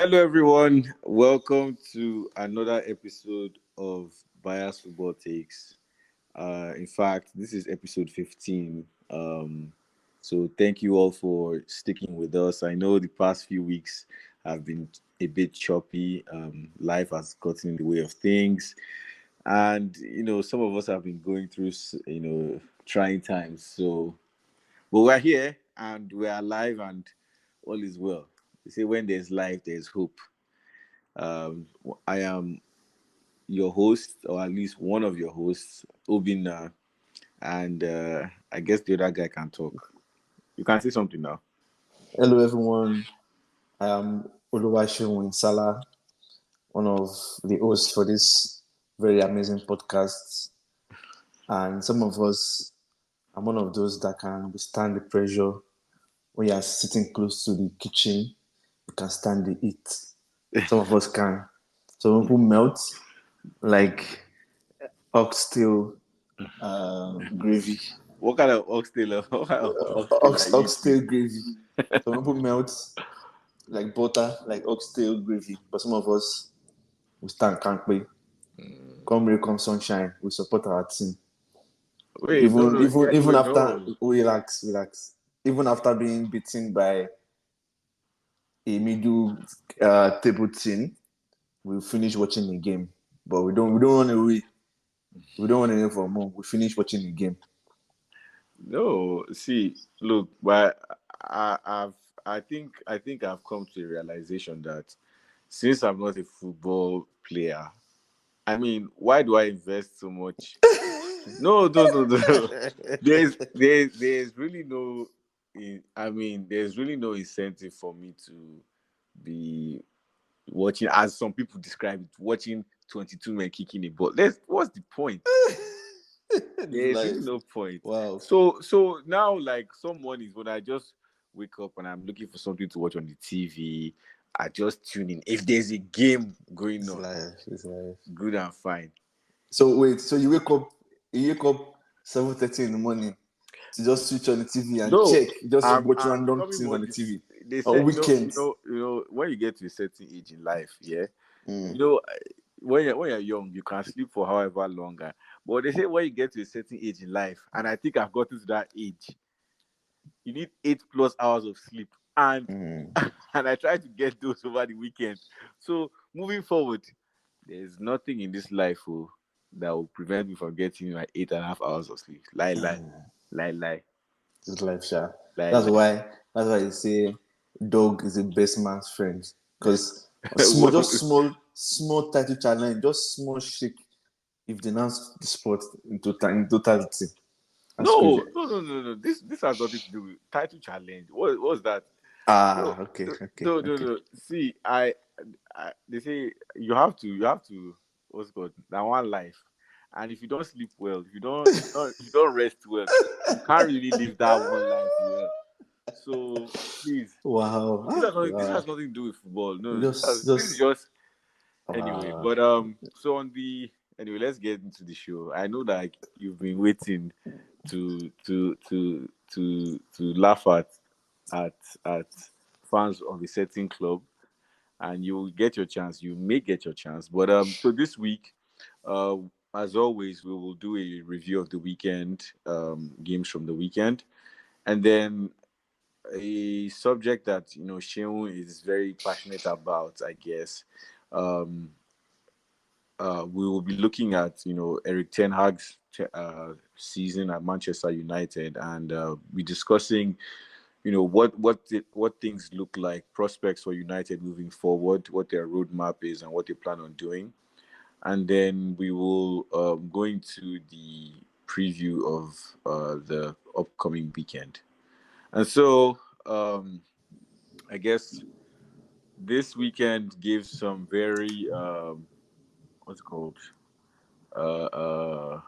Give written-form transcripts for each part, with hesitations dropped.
Hello, everyone. Welcome to another episode of Bias Football Takes. In fact, this is episode 15. So thank you all for sticking with us. I know the past few weeks have been a bit choppy. Life has gotten in the way of things, and some of us have been going through trying times. But we're here and we're alive, and all is well. They say when there's life, there's hope. Um, I am your host, or at least one of your hosts, Obina, and I guess the other guy can talk. You can say something now. Hello, everyone. I am Oluwaseun Winsala, one of the hosts for this very amazing podcast. And some of us, I'm one of those that can withstand the pressure. When you are sitting close to the kitchen, you can stand the heat. Some of us can. Some people melt like oxtail gravy. What kind of oxtail? What kind of oxtail are you Oxtail eating? gravy. Some people melt like butter, like oxtail gravy. But some of us, we stand, can't we? Come rain, come sunshine, we support our team. Wait, no, Even no, even even wait, after no. relax. Even after being beaten by a middle table team, we finish watching the game. But we don't run away. We don't want anything for more. We finish watching the game. No, see, look, but I've, I think I've come to a realization that since I'm not a football player, I mean, why do I invest so much? No, no, no, no. There's really no. I mean, there's really no incentive for me to be watching, as some people describe it, watching 22 men kicking a ball. What's the point? There's really Life. no point. Wow. So now, like, some mornings when I just wake up and I'm looking for something to watch on the TV, I just tune in. If there's a game going It's on, life. It's life. good and fine. So wait, so you wake up 7:30 in the morning to just switch on the TV and No, check, just watch I'm random becoming things more on the this. TV They on said, weekends. when you get to a certain age in life, yeah, Mm. you know, when you're young, you can sleep for however longer. But they say when you get to a certain age in life, and I think I've gotten to that age, you need 8+ hours of sleep, and Mm. and I try to get those over the weekend. So moving forward, there's nothing in this life that will prevent me from getting my 8.5 hours of sleep. Lie, It's life, sha. lie, That's lie. why that's why you say dog is the best man's friend. Eh, Because small title challenge, just small shake if they announce the sport in totality. That's crazy. no. This has nothing to do with title challenge. What's that? No, Okay, okay, okay. no. See, they say you have to. What's it called? Now one life, and if you don't sleep well, if you don't rest well, you can't really live that one life well. So please, Wow. this Wow. has nothing to do with football. No, this is Just just anyway. wow. But so on the anyway, let's get into the show. I know that you've been waiting to laugh at at fans of a certain club, and you'll get your chance. You may get your chance. But so this week, uh, as always, we will do a review of the weekend, games from the weekend, and then a subject that Sheun is very passionate about, I guess. Um, we will be looking at Erik Ten Hag's season at Manchester United, and be discussing what things look like, prospects for United moving forward, what their roadmap is, and what they plan on doing. And then we will go into the preview of the upcoming weekend. And so I guess this weekend gives some very what's it called uh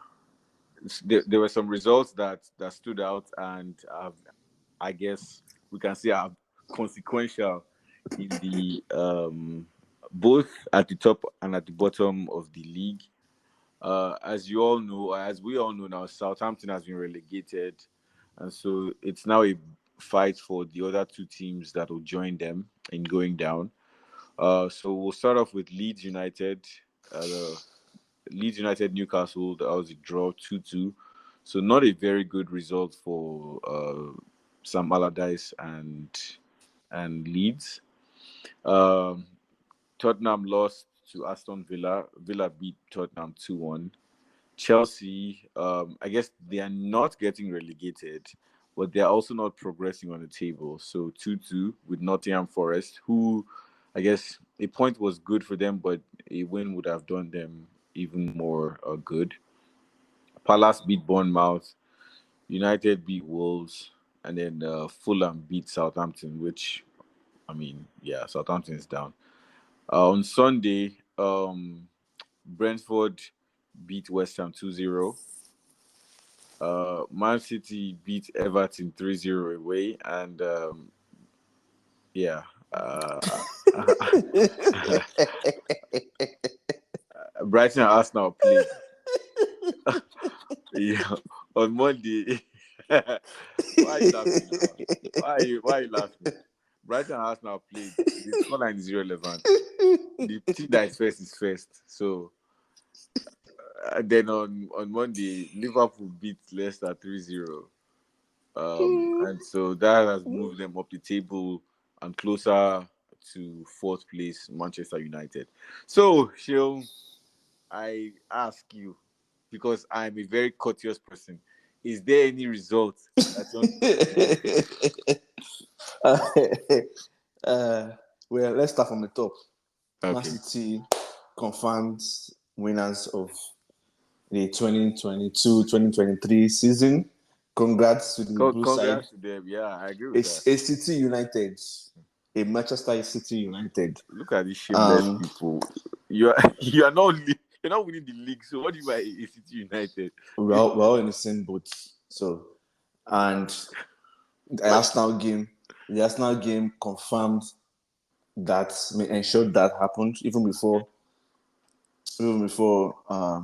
there were some results that stood out, and I guess we can say are consequential in the both at the top and at the bottom of the league. As you all know, as we all know now, Southampton has been relegated, and so it's now a fight for the other two teams that will join them in going down. So we'll start off with Leeds United. The Leeds United Newcastle. That was a draw 2-2. So not a very good result for Sam Allardyce and Leeds. Um, Tottenham lost to Aston Villa. Villa beat Tottenham 2-1. Chelsea, I guess they are not getting relegated, but they are also not progressing on the table. So 2-2 with Nottingham Forest, who I guess a point was good for them, but a win would have done them even more good. Palace beat Bournemouth, United beat Wolves, and then Fulham beat Southampton, which, I mean, yeah, Southampton is down. On Sunday, Brentford beat West Ham 2-0. Man City beat Everton 3-0 away, and yeah, Brighton and Arsenal played. Yeah, on Monday. Why are you laughing now? Why are you laughing? Brighton and Arsenal played. The scoreline is irrelevant. The team that is first. So then on Monday, Liverpool beat Leicester 3-0. And so that has moved them up the table and closer to fourth place, Manchester United. So, Sheil, I ask you, because I'm a very courteous person, is there any result that you want uh, well, let's start from the top. to? Man Okay. City confirmed winners of the 2022-2023 season. Congrats to the blue side. Congrats to them. Yeah, I agree with It's that. a City United, a Manchester City United. Look at these shameless people. You are you are not you're not winning the league. So what do you buy a City United? We're all in the same boat. So, and the Arsenal game confirmed that, ensured that happened even before the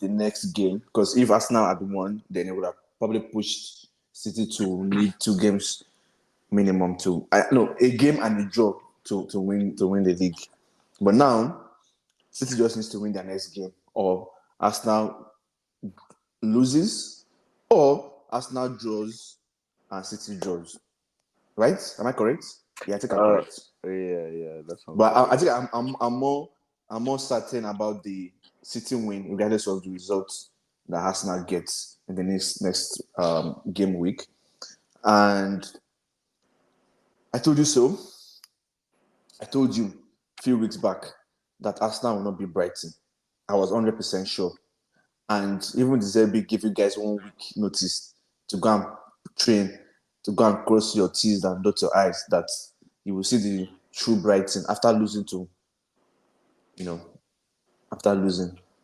next game. Because if Arsenal had won, then it would have probably pushed City to need 2 games minimum to a game and a draw to win the league. But now City just needs to win their next game, or Arsenal loses, or Arsenal draws and City draws. Right? Am I correct? Yeah, I think I'm correct. Yeah, that sounds But about I think I'm more certain about the City win, regardless of the results that Arsenal gets in the next game week. And I told you so. I told you a few weeks back that Arsenal will not be Brighton. I was 100% sure. And even the Zerbi gave you guys 1 week notice to go and train, to go and cross your T's and dot your I's, that you will see the true Brighton after losing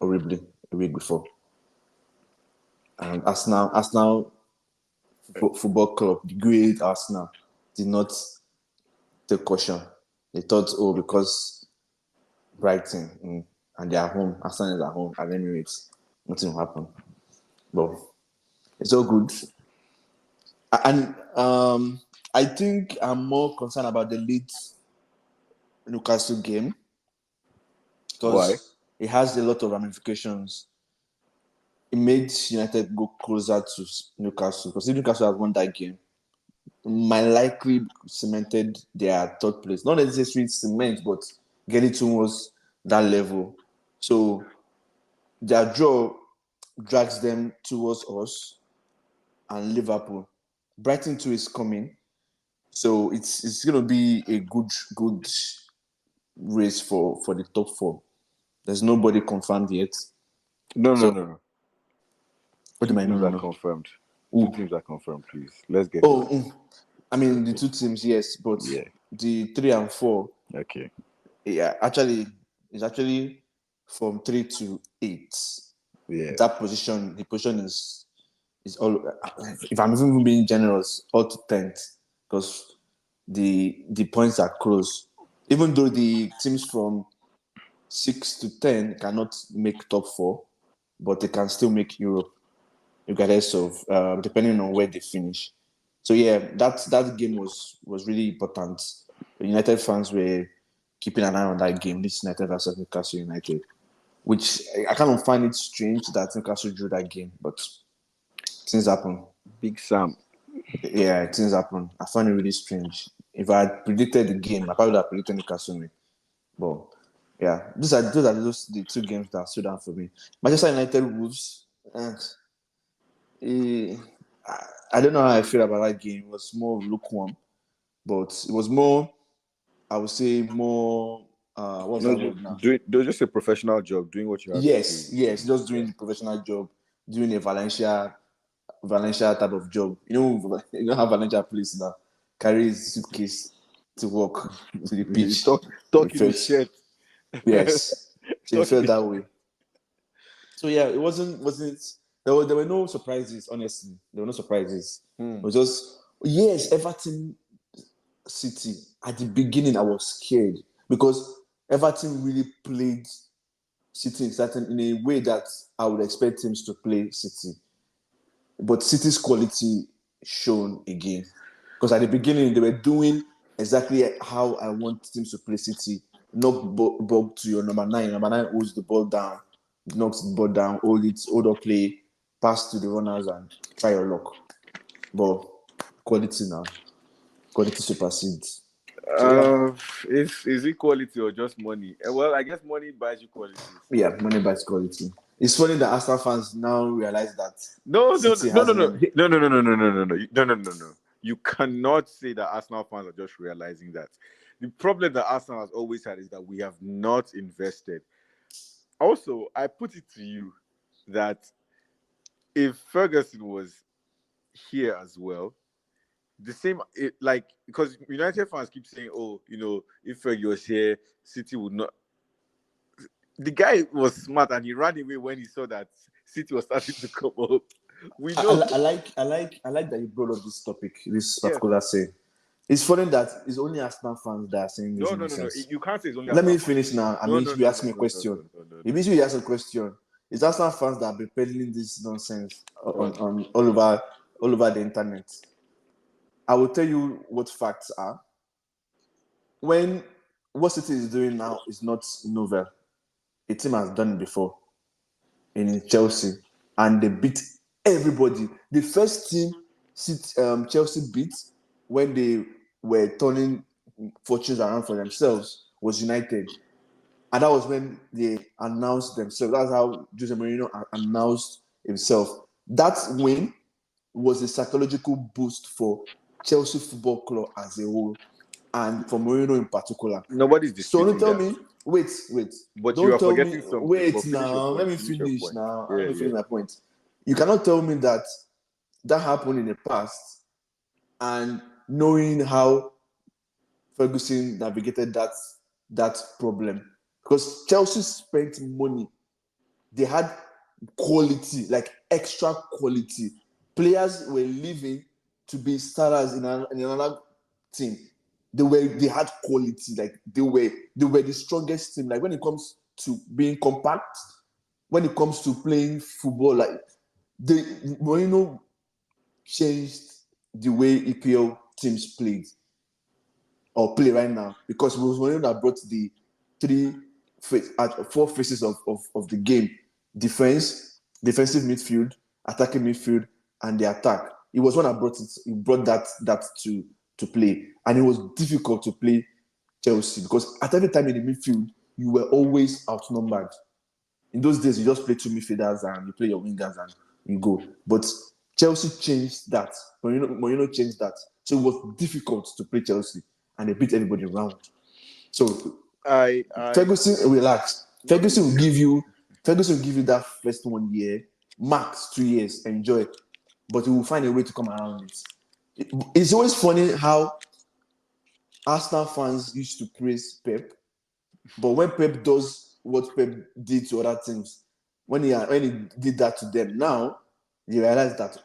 horribly a week before. And Arsenal Football Club, the great Arsenal, did not take caution. They thought, because Brighton and they are home, Arsenal is at home at Emirates, nothing will happen. But it's all good. And I think I'm more concerned about the Leeds Newcastle game why? because it has a lot of ramifications. It made United go closer to Newcastle because if Newcastle had won that game, might likely cemented their third place. Not necessarily cement, but getting towards that level. So their draw drags them towards us and Liverpool. Brighton too is coming. So it's gonna be a good race for the top four. There's nobody confirmed yet. No, no, So no, no. what do Two you mean? teams No, are no. confirmed. Two Ooh. teams are confirmed, please. Let's get to Oh, it. I mean the two teams, yes, but Yeah. the 3 and 4, Okay. yeah, it's actually from 3 to 8. Yeah. That position, the position is all. If I'm even being generous, all to 10th, because the points are close. Even though the teams from 6 to 10 cannot make top 4, but they can still make Europe, regardless of depending on where they finish. So yeah, that game was really important. United fans were keeping an eye on that game, this United versus Newcastle United, which I kind of find it strange that Newcastle drew that game, but things happen. Big Sam. Yeah, things happen. I find it really strange. If I had predicted the game, I probably would have predicted Newcastle win. But yeah, those the two games that stood out for me. Manchester United Wolves. I don't know how I feel about that game. It was more lukewarm, but it was more. I would say more. What's No, that word now? do just a professional job, doing what you have to do. Yes, just Yeah. doing the professional job, doing a Valencia type of job. You know how Valencia plays now. Carry his suitcase to work to the You pitch. talking his Refresh. shit. Yes. So it Talking felt his that shit. way. So yeah, it wasn't there were no surprises, honestly. There were no surprises. It was just yes, Everton City. At the beginning I was scared because Everton really played City in a way that I would expect teams to play City. But City's quality shown again. Because at the beginning, they were doing exactly how I want teams to play City. Knock ball to your number nine. Number nine holds the ball down, knocks the ball down, hold up play, pass to the runners and try your luck. But quality now. Quality supersedes. So yeah. Uh, is it quality or just money? Well, I guess money buys you quality. Yeah, money buys quality. It's funny that Arsenal fans now realize that No, no, City no, no, has no, money. no, no, no, no, no, no, no, no, no, no, no, no. You cannot say that Arsenal fans are just realizing that. The problem that Arsenal has always had is that we have not invested. Also, I put it to you that if Ferguson was here as well, the same like because United fans keep saying, "Oh, if Fergie was here, City would not." The guy was smart and he ran away when he saw that City was starting to come up. We know, I like that you brought up this topic, this yeah. particular say. It's funny that it's only Arsenal fans that are saying this No, no, no, no. nonsense. You can't say it's only Let Arsenal me fans. finish now. I No, mean, no, you no, no, ask me a no, no, question. no, no, no, It no. means you ask a question. It's Arsenal fans that have been peddling this nonsense Go on. on all over the internet. I will tell you what facts are. When what City is doing now is not novel. A team has done it before in Chelsea, and they beat everybody. The first team Chelsea beat when they were turning fortunes around for themselves was United. And that was when they announced themselves. That's how Jose Mourinho announced himself. That win was a psychological boost for Chelsea Football Club as a whole and for Mourinho in particular. Nobody's So don't disputing tell that. me, wait. But you Don't are tell me, forgetting something. wait But finish your now. Let point. me Finish your finish point. now. Let Yeah, me yeah. finish my point. You cannot tell me that happened in the past and knowing how Ferguson navigated that problem. Because Chelsea spent money. They had quality, like extra quality. Players were leaving to be starters in another team. They had quality, like they were the strongest team. Like when it comes to being compact, when it comes to playing football, like they Mourinho changed the way EPL teams played or play right now because it was Mourinho that brought the four phases of the game: defensive midfield, attacking midfield, and the attack. It was one that brought it. He brought that to play, and it was difficult to play Chelsea because at every time in the midfield you were always outnumbered. In those days, you just play two midfielders and you play your wingers and you go. But Chelsea changed that. Mourinho changed that. So it was difficult to play Chelsea and they beat everybody around. So I Ferguson, relax. no, no, no. Ferguson will give you that first 1 year, max 2 years, enjoy. But he will find a way to come around it. It's always funny how Arsenal fans used to praise Pep, but when Pep does what Pep did to other teams, when he did that to them, now you realize that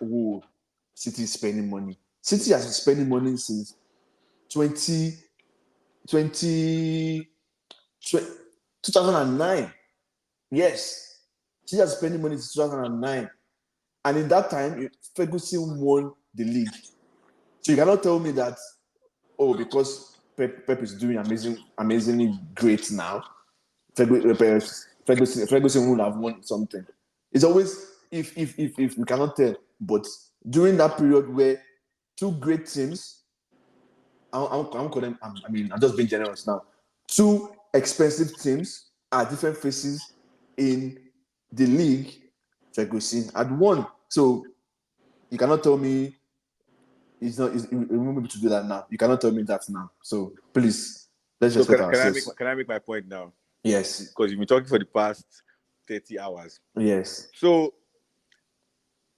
City is spending money. City has been spending money since 20, 20, 2009. Yes, City has been spending money since 2009, and in that time, Ferguson won the league. So you cannot tell me that because Pep is doing amazingly great now, Ferguson would have won something. It's always if we cannot tell, but during that period where two great teams, I'm just being generous now. Two expensive teams are different faces in the league. Ferguson had won, so you cannot tell me he won't be able to do that now. You cannot tell me that now. So please, let's respect ourselves. Can I make my point now? Yes. Because you've been talking for the past 30 hours. Yes. So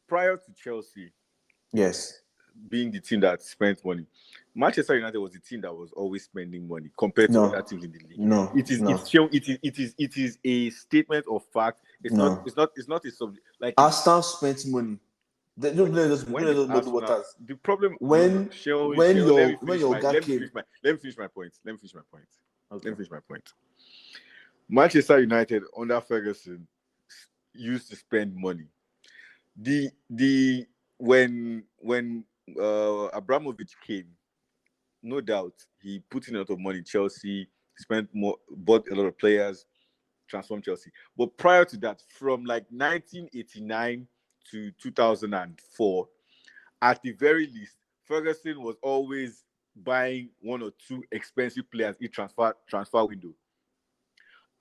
prior to Chelsea, yes, being the team that spent money, Manchester United was the team that was always spending money compared to other teams in the league. No, it is a statement of fact. It's not a subject. Like Arsenal spent money. The problem when your guy came. Let me finish my point. Manchester United under Ferguson used to spend money. When Abramovich came, no doubt he put in a lot of money. Chelsea spent more, bought a lot of players, transformed Chelsea. But prior to that, from like 1989 to 2004, at the very least, Ferguson was always buying one or two expensive players in transfer window,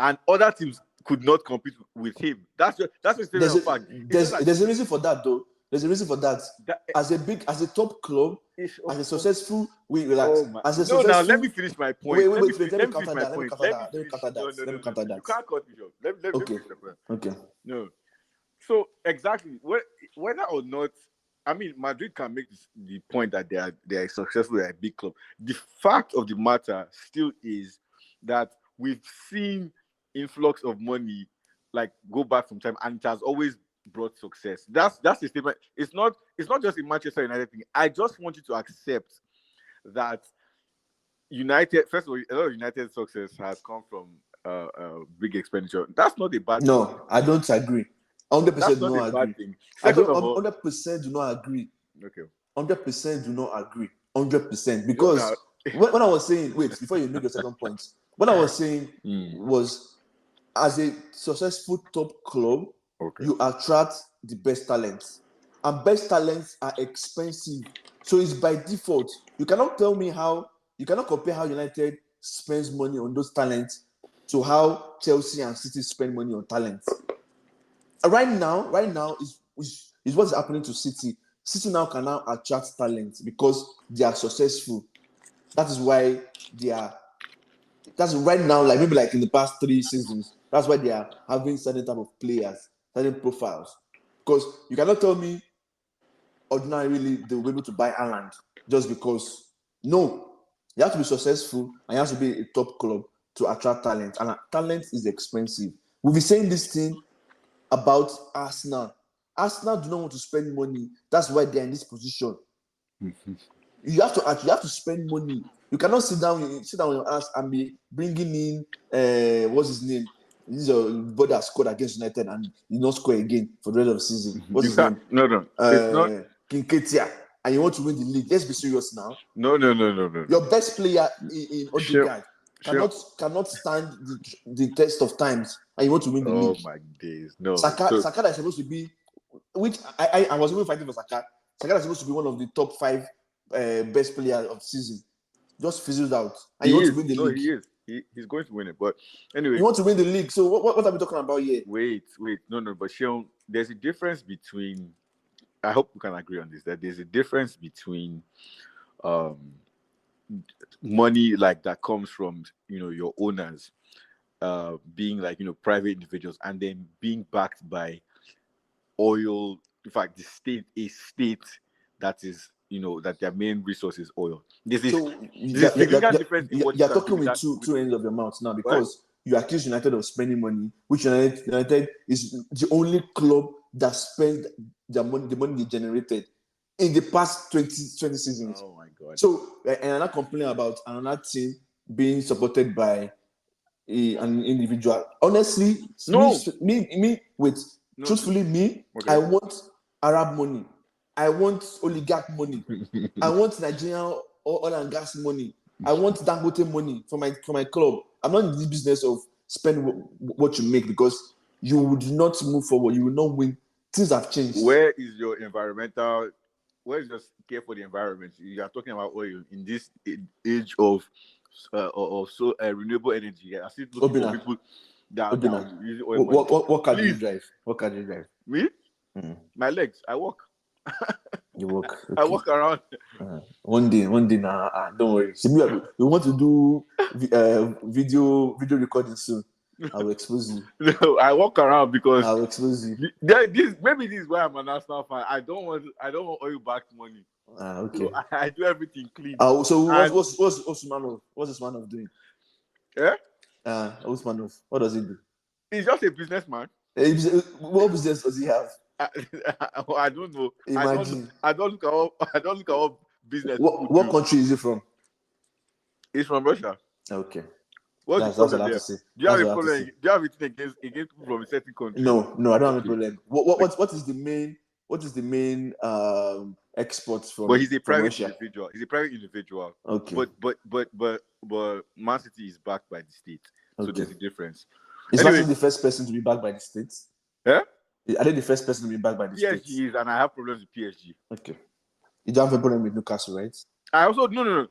and other teams could not compete with him. That's a statement of fact. There's a reason for that, though. There's a reason for that. As a top club, as a successful, now let me finish my point. Let me counter that. Let me counter that. You can't cut me off. Let me finish the point. Okay. No. So exactly, whether or not, I mean, Madrid can make the point that they are successful, they're a big club. The fact of the matter still is that we've seen influx of money like go back from time, and it has always brought success. That's the statement. It's not just a Manchester United thing. I just want you to accept that United, first of all, a lot of United success has come from big expenditure. That's not a bad thing. No, I don't agree. 100% do not agree. 100% do not agree. Okay. 100% do not agree. 100%. Because when I was saying, wait, before you make your second point, what I was saying was, as a successful top club, you attract the best talents. And best talents are expensive. So it's by default. You cannot compare how United spends money on those talents to how Chelsea and City spend money on talents. Right now is what's happening to City. City now can attract talent because they are successful. That is why that's right now, like maybe like in the past 3 seasons, that's why they are having certain type of players, certain profiles. Because you cannot tell me ordinarily they will be able to buy Haaland just because. No, you have to be successful and you have to be a top club to attract talent. And talent is expensive. We'll be saying this thing about Arsenal. Arsenal do not want to spend money. That's why they're in this position. You have to spend money. You cannot sit down on your ass and be bringing in what's his name? This is a boy that scored against United and he not score again for the rest of the season. What's his name? No. It's not Kinketia. And you want to win the league. Let's be serious now. No. Your best player in Odegaard cannot stand the test of times and you want to win the league. Oh my days. No. Saka that is supposed to be, which I was even fighting for Saka. Saka is supposed to be one of the top 5 best players of the season. Just fizzles out. And you want to win the league. He is. He's going to win it. But anyway. You want to win the league. So what are we talking about here? Wait. No. But Sean, there's a difference between, I hope we can agree on this, that there's a difference between money like that comes from, your owners being like, private individuals, and then being backed by oil. In fact, a state that is, that their main resource is oil. There's a significant difference in what you're talking with two ends of your mouth now, because you accuse United of spending money, which United is the only club that spent the money they generated in the past 20 seasons. Oh my God. So, and I'm not complaining about another team being supported by an individual. Honestly, truthfully, I want Arab money. I want oligarch money. I want Nigerian oil and gas money. I want Dangote money for my club. I'm not in this business of spend what you make because you would not move forward. You will not win. Things have changed. Where is your environmental? Where is your care for the environment? You are talking about oil in this age of renewable energy. I still looking for people that use oil. What car do you drive? What car do you drive? Me? My legs. I walk. You walk. Okay. I walk around. One day, nah, don't worry. We want to do video recording soon. I will expose you. No, I walk around because I will expose you. Maybe this is why I'm an Arsenal fan. I don't want oil back money. Okay. So I do everything clean. So what's Usmanov doing? Yeah. Usmanov, what does he do? He's just a businessman. What business does he have? I don't know. Imagine. I don't look at all business. What country is he from? He's from Russia. Okay. What's the problem there? Do you have a problem? Do you have anything against people from a certain country? No, I don't have a problem. What is the main exports from? But he's a private individual. He's a private individual. Okay. But Man City is backed by the state, so there's a difference. Is Man City the first person to be backed by the states? Yeah. Are they the first person to be backed by the states? PSG is, and I have problems with PSG. Okay. You don't have a problem with Newcastle, right? I also no.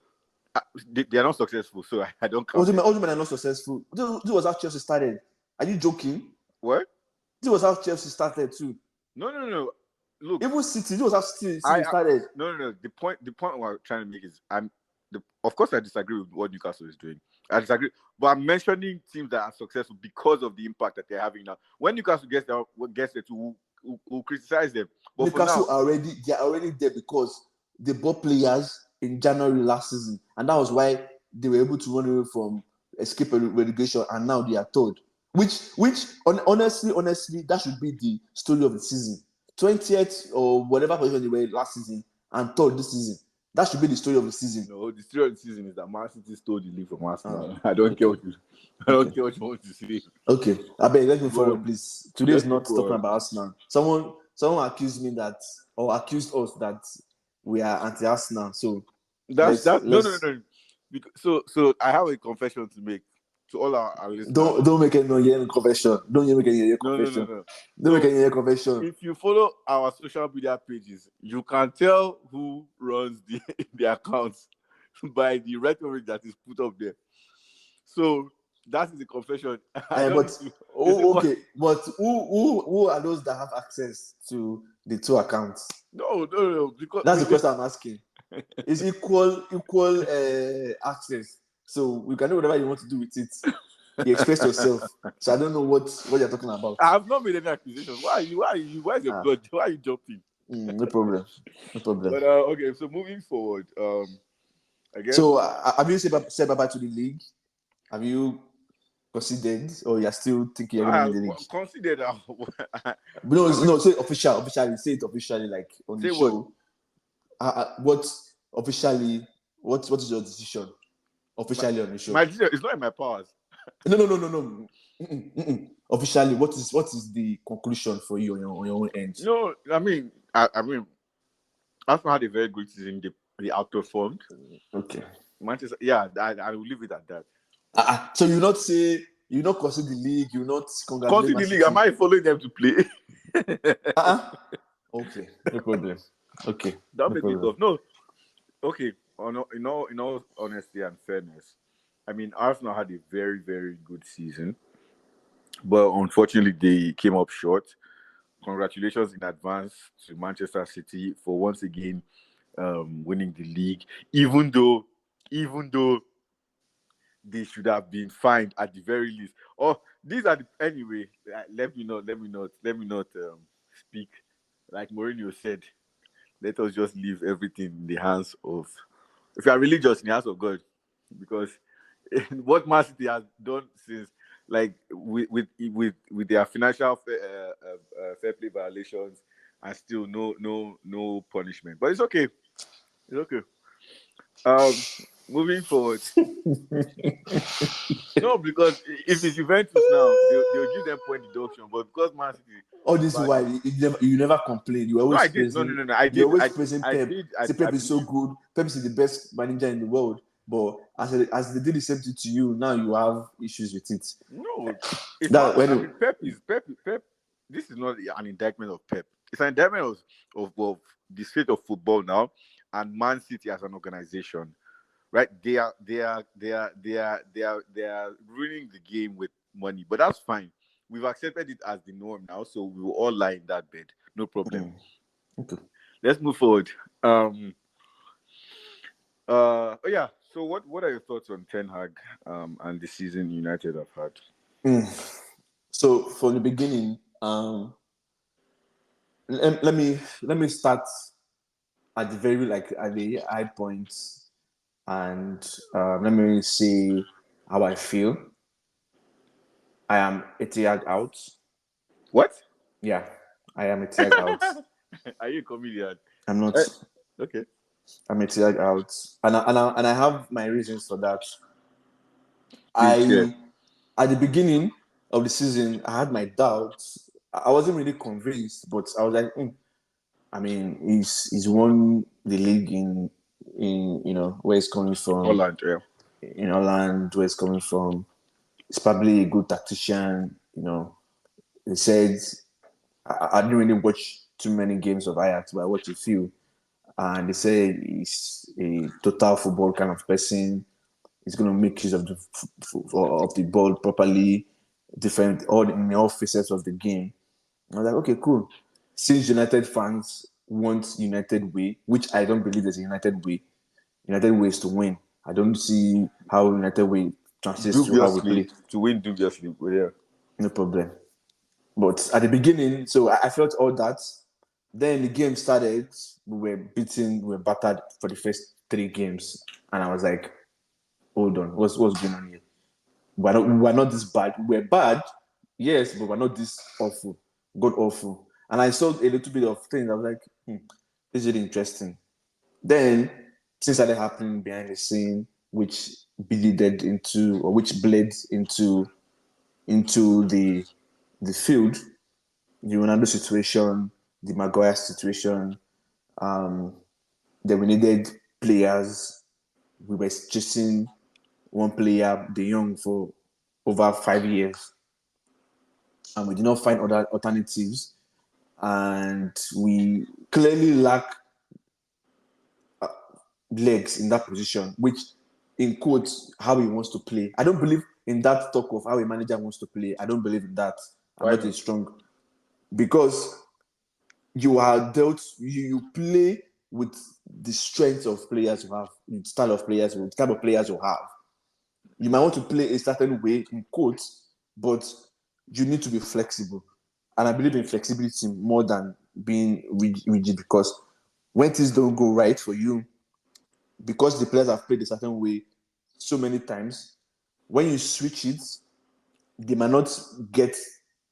They are not successful, so I don't count. All men are not successful. This was how Chelsea started. Are you joking? What? This was how Chelsea started too. No. Look, even City. This was how City started. No. The point we're trying to make is of course I disagree with what Newcastle is doing. I disagree, but I'm mentioning teams that are successful because of the impact that they're having now. When Newcastle gets there, we'll criticize them. But Newcastle they're already there because they bought players in January last season, and that was why they were able to run away from escape relegation, and now they are third. Which honestly, that should be the story of the season. 20th or whatever position they were last season, and third this season. That should be the story of the season. No, the story of the season is that Man City stole the league from Arsenal. I don't care what you want to say. Okay, I beg, let me forward, please. Today is not talking about Arsenal. Someone accused me that, or accused us that we are anti-Arsenal. So no. So I have a confession to make to all our listeners. Don't make any confession. Don't make any confession. No. Don't make any confession. If you follow our social media pages, you can tell who runs the accounts by the rhetoric that is put up there. So that is the confession. Okay. But who are those that have access to the two accounts? No. Because that's the question I'm asking. It's equal access. So we can do whatever you want to do with it. You express yourself. So I don't know what you're talking about. I have not made any accusations. Why is your blood? Why are you jumping? No problem. But okay, so moving forward, I guess. So have you said bye-bye to the league? Have you considered, or you're still thinking you're going to the league? Considered. No. Say officially. Say it officially, like on the show. What officially? What is your decision? Officially on the show. My decision is not in my powers. No. Officially, what is the conclusion for you on your own end? No, I mean, Arsenal had a very good season. They outperformed. Okay. Manchester, yeah, I will leave it at that. So you not consider the league, you not congratulate the league. Am I following them to play? Okay, no problem. Okay, don't make it tough. No, okay. In all honesty and fairness, I mean, Arsenal had a very, very good season, but unfortunately, they came up short. Congratulations in advance to Manchester City for once again winning the league, even though they should have been fined at the very least. Anyway. Let me not speak like Mourinho said. Let us just leave everything in the hands of. If you are religious, in the hands of God, because what Man City has done since, like with their financial fair play violations, and still no punishment, but it's okay. Moving forward. No, because if it's Juventus now, they'll give them point deduction, but because Man City. Oh, this is why you never complain. You always no. I did. You always praising Pep. Pep is so good. Pep is the best manager in the world. But as they did the same thing to you, now you have issues with it. No, it's That not. when I mean, Pep. This is not an indictment of Pep. It's an indictment of the state of football now, and Man City as an organization. Right? They are ruining the game with money, but that's fine. We've accepted it as the norm now, so we will all lie in that bed. No problem. okay. Let's move forward. Oh yeah. So what are your thoughts on Ten Hag and the season United have had? So from the beginning, let me start at the very at the high point, and let me see how I feel. I am Etihad out. What? Yeah, I am Etihad out. Are you a comedian? I'm not. Eh, okay. I'm Etihad out, and I have my reasons for that. Please share. I At the beginning of the season, I had my doubts. I wasn't really convinced, but I was like, I mean, he's won the league in where he's coming from, Holland, yeah. in Holland, where he's coming from. He's probably a good tactician. He said I didn't really watch too many games of Ajax, but I watched a few, and they say he's a total football kind of person. He's going to make use of the ball properly, different all in all facets of the game. I was like, okay, cool. Since United fans want United way, which I don't believe there's a United way. United way is to win. I don't see how United way translates to how we Dubiously play. to win dubiously, but yeah. No problem. But at the beginning, so I felt all that. Then the game started. We were battered for the first 3 games, and I was like, hold on, what's going on here? We're not this bad. We're bad, yes, but we're not this awful. God awful. And I saw a little bit of things. I was like, this is really interesting. Then things started happening behind the scene, which bleeded into or which bled into the field. The Ronaldo situation, the Maguire situation. Then we needed players. We were chasing one player, De Jong, for over 5 years, and we did not find other alternatives. And we clearly lack legs in that position, which in quotes how he wants to play. I don't believe in that talk of how a manager wants to play. I don't believe in that. I'm Why not a not? strong because you are dealt. You play with the strength of players you have, the style of players, the type of players you have. You might want to play a certain way in quotes, but you need to be flexible. And I believe in flexibility more than being rigid because when things don't go right for you, because the players have played a certain way so many times, when you switch it, they might not get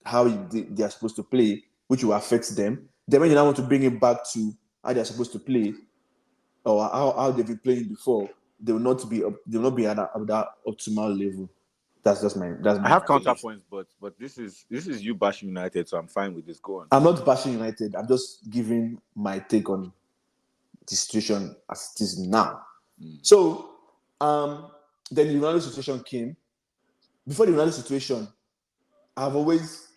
how they are supposed to play, which will affect them. Then when you now want to bring it back to how they're supposed to play or how they've been playing before, they will not be at that optimal level. That's just I have my belief. counterpoints, but this is you bashing United, so I'm fine with this. Go on. I'm not bashing United. I'm just giving my take on the situation as it is now. So, then the Ronaldo situation came. Before the Ronaldo situation, I've always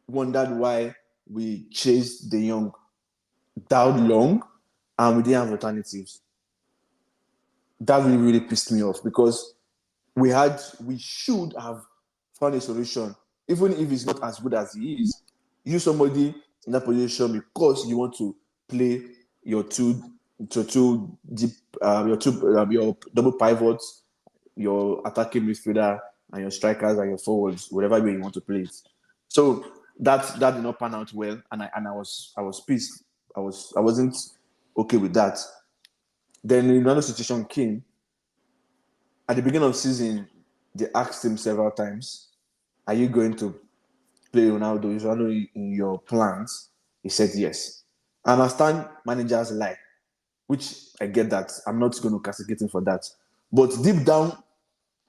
wondered why we chased De Jong that long and we didn't have alternatives. That really pissed me off because we should have found a solution, even if he's not as good as he is. Use somebody in that position because you want to play your two deep, your double pivots, your attacking midfielder, and your strikers and your forwards, whatever way you want to play it. So that did not pan out well, and I was pissed. I wasn't okay with that. Then another situation came at the beginning of the season. They asked him several times, "Are you going to play Ronaldo? Is Ronaldo in your plans?" He said yes. I understand managers lie, which I get that. I'm not going to castigate him for that. But deep down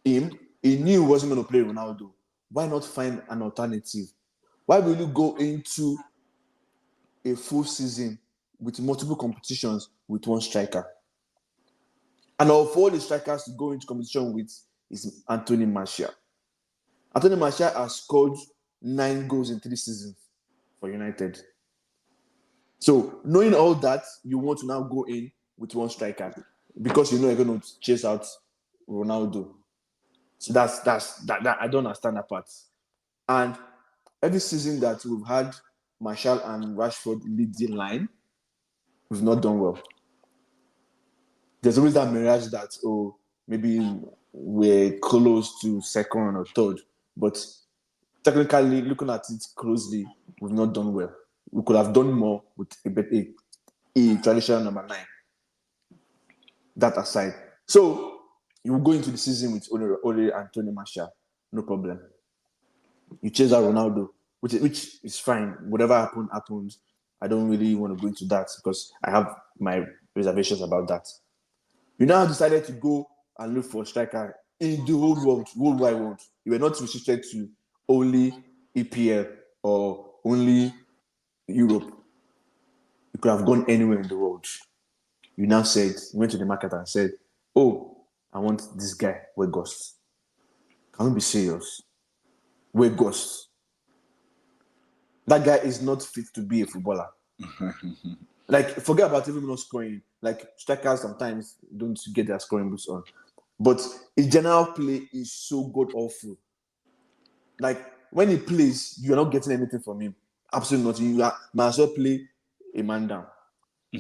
him, he knew he wasn't going to play Ronaldo. Why not find an alternative? Why will you go into a full season with multiple competitions with one striker? And of all the strikers to go into competition with is Anthony Martial. Anthony Martial has scored 9 goals in 3 seasons for United. So knowing all that, you want to now go in with one striker because you know you're going to chase out Ronaldo. So that I don't understand that part. And every season that we've had Martial and Rashford lead the line, we've not done well. There's always that mirage that, maybe we're close to second or third. But technically, looking at it closely, we've not done well. We could have done more with a traditional number 9. That aside. So, you will go into the season with Ole Anthony Martial. No problem. You chase out Ronaldo, which is fine. Whatever happens. I don't really want to go into that because I have my reservations about that. You now decided to go and look for a striker in the whole world, worldwide world. You were not restricted to only EPL or only Europe. You could have gone anywhere in the world. You now went to the market and said, I want this guy, Weghorst. Can we be serious? Weghorst. That guy is not fit to be a footballer. Like, forget about even not scoring. Like, strikers sometimes don't get their scoring boots on. But his general play is so god awful. Like, when he plays, you're not getting anything from him. Absolutely nothing. You might as well play a man down.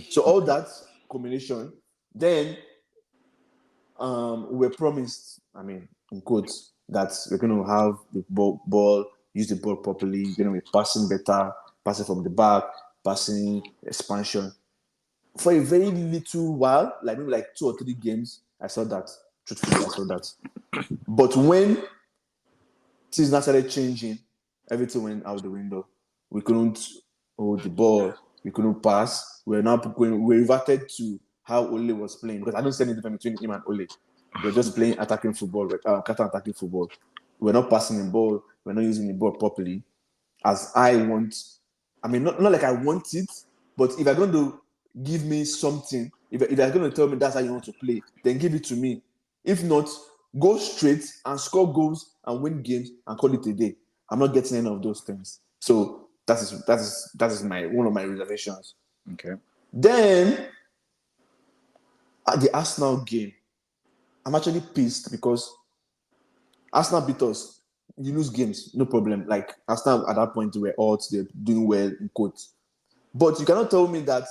So all that combination, then we're promised, in quotes, that we're going to have the ball, use the ball properly, we're going to be passing better, passing from the back, passing expansion. For a very little while, maybe 2 or 3 games, I saw that. Truthfully, I saw that. But when things now started changing, everything went out the window. We couldn't hold the ball. We couldn't pass. We reverted to how Ole was playing, because I don't see any difference between him and Ole. We're just playing attacking football, counter-attacking football. We're not passing the ball. We're not using the ball properly as I want. Not like I want it, but if you're going to give me something, if you're going to tell me that's how you want to play, then give it to me. If not, go straight and score goals and win games and call it a day. I'm not getting any of those things. So that is one of my reservations. Okay. Then at the Arsenal game, I'm actually pissed because Arsenal beat us. You lose games, no problem. Like, Arsenal at that point were odds, they're doing well in quotes. But you cannot tell me that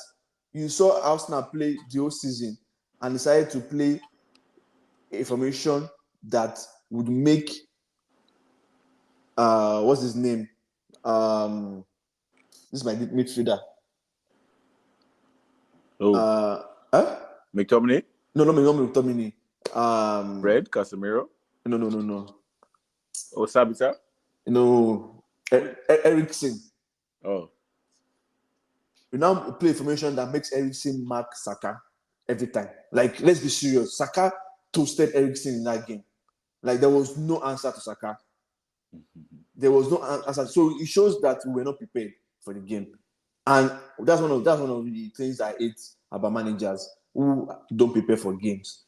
you saw Arsenal play the whole season and decided to play a formation that would make what's his name? This is my midfielder. McTominay? No, not McTominay. Fred Casemiro? No. Sabitzer? No. Eriksen. Oh. We now play a formation that makes Eriksen mark Saka every time. Like, let's be serious. Saka toasted Eriksen in that game. Like, there was no answer to Saka. There was no answer. So it shows that we were not prepared for the game. And that's one of the things I hate about managers who don't prepare for games.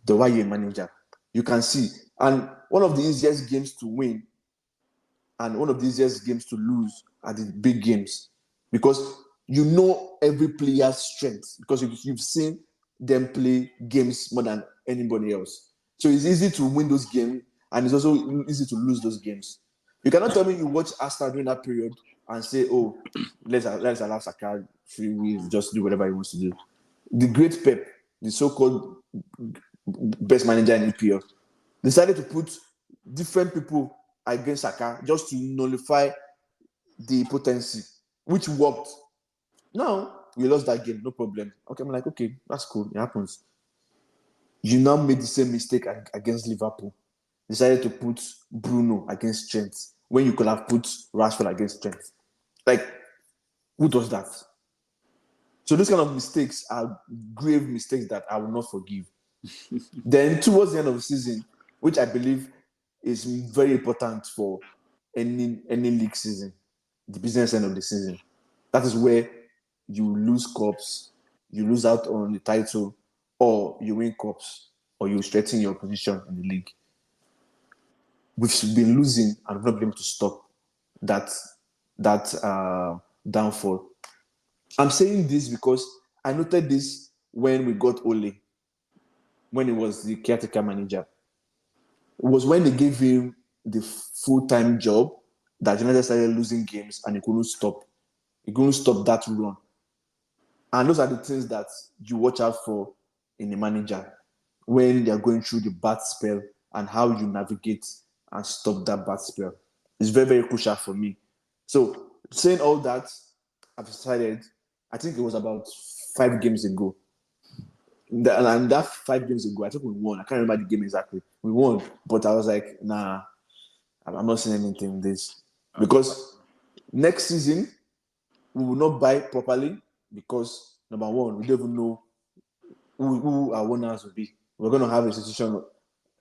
The why you're a manager. You can see. And one of the easiest games to win and one of the easiest games to lose are the big games. Because you know every player's strengths. Because you've seen them play games more than anybody else. So it's easy to win those games, and it's also easy to lose those games. You cannot tell me you watch Arsenal during that period and say, let's allow Saka free will, just do whatever he wants to do. The great Pep, the so-called best manager in EPL, decided to put different people against Saka just to nullify the potency, which worked. Now, we lost that game, no problem. Okay, I'm like, okay, that's cool, it happens. You now made the same mistake against Liverpool. Decided to put Bruno against Trent when you could have put Rashford against Trent. Like, who does that? So those kind of mistakes are grave mistakes that I will not forgive. Then towards the end of the season, which I believe is very important for any league season, the business end of the season, that is where you lose cups, you lose out on the title, or you win cups, or you strengthen your position in the league. We've been losing and we've not been able to stop that downfall. I'm saying this because I noted this when we got Ole, when he was the caretaker manager. It was when they gave him the full-time job that United started losing games and he couldn't stop. He couldn't stop that run. And those are the things that you watch out for in a manager when they're going through the bad spell and how you navigate and stop that bad spell. It's very, very crucial for me. So, saying all that, I've decided, I think it was about 5 games ago. And that 5 games ago, I think we won. I can't remember the game exactly. We won, but I was like, nah, I'm not seeing anything in this. Because next season, we will not buy properly because, number one, we don't even know who our owners will be. We're going to have a situation,